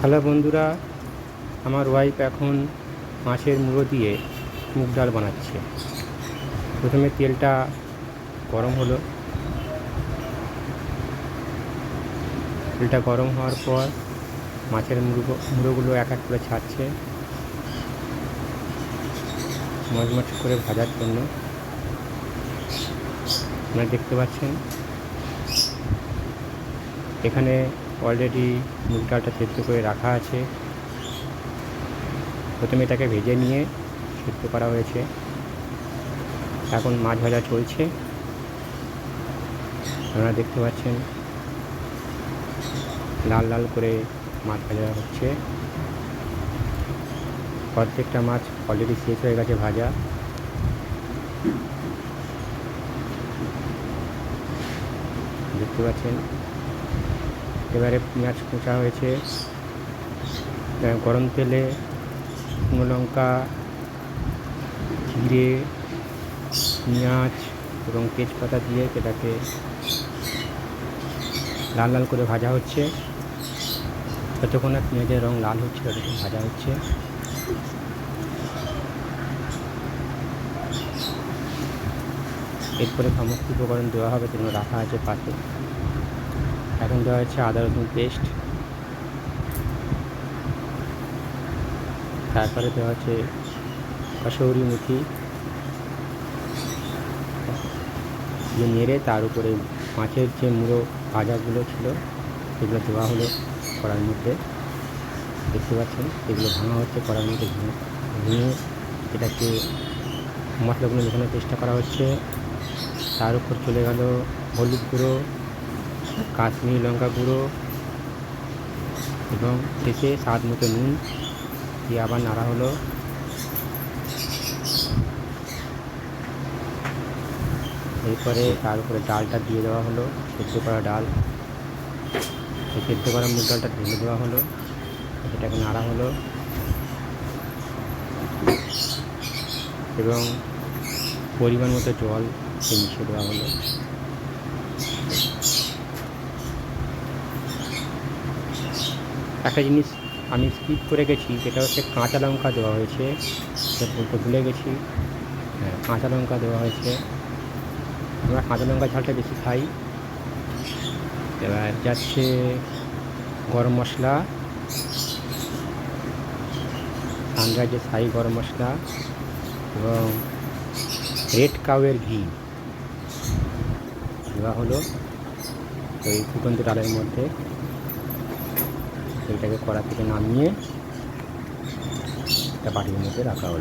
Hello বন্ধুরা, আমার wife এখন মাছের মুড়ো দিয়ে মুগ ডাল বানাচ্ছে। প্রথমে তেলটা গরম হলো। তেলটা গরম হওয়ার পর মাছের মুড়োগুলো এক এক করে ছাড়ছে মচমচ করে ভাজার জন্য। আপনারা দেখতে পাচ্ছেন এখানে অলরেডি মুগ ডালটা সেদ্ধ করে রাখা আছে। প্রথমে এটাকে ভেজে নিয়ে সেদ্ধ করা হয়েছে। এখন মাছ ভাজা চলছে, আপনারা দেখতে পাচ্ছেন লাল লাল করে মাছ ভাজা হচ্ছে। প্রত্যেকটা মাছ অলরেডি শেষ হয়ে গেছে ভাজা। দেখতে পাচ্ছেন এবারে পেঁয়াজ কুচা হয়েছে। গরম তেলে শুকনো লঙ্কা, জিরে, পেঁয়াজ এবং তেজপাতা দিয়ে এটাকে লাল লাল করে ভাজা হচ্ছে। যতক্ষণ না পেঁয়াজের রং লাল হচ্ছে ততক্ষণ ভাজা হচ্ছে। এরপরে সমস্ত উপকরণ দেওয়া হবে, যেগুলো রাখা আছে পাশে। এখন দেওয়া হচ্ছে আদা রসুন পেস্ট, তারপরে দেওয়া হচ্ছে কসৌরি মেথি দিয়ে নেড়ে তার উপরে মাছের যে মুড়ো ভাজাগুলো ছিল সেগুলো দেওয়া হলো কড়ার মধ্যে। দেখতে পাচ্ছেন এগুলো ভাঙা হচ্ছে কড়ার মধ্যে। ভেঙে এটাকে মশলাগুলো মেশানোর চেষ্টা করা হচ্ছে। তার উপর চলে গেল হলুদ গুঁড়ো, কাশ্মীরি লঙ্কা গুঁড়ো এবং শেষে স্বাদ মতো নুন দিয়ে আবার নাড়া হলো। এরপরে তার উপরে ডালটা দিয়ে দেওয়া হলো, সেদ্ধ করা ডাল। সেদ্ধ করা মুগ ডালটা ঢেলে দেওয়া হলো, সেটাকে নাড়া হলো এবং পরিমাণ মতো জল মিশিয়ে দেওয়া হলো। একটা জিনিস আমি স্কিপ করে গেছি, যেটা হচ্ছে কাঁচা লঙ্কা দেওয়া হয়েছে, সেটা বলতে ভুলে গেছি। হ্যাঁ, কাঁচা লঙ্কা দেওয়া হয়েছে। আমরা কাঁচা লঙ্কা ঝালটা বেশি খাই। এবার যাচ্ছে গরম মশলা, সানরাইজের শাহি গরম মশলা এবং রেড কাউয়ের ঘি দেওয়া হলো ওই ফুটন্ত ডালের মধ্যে। সেইটাকে কড়া থেকে নামিয়ে একটা বাটির মধ্যে রাখা হলো।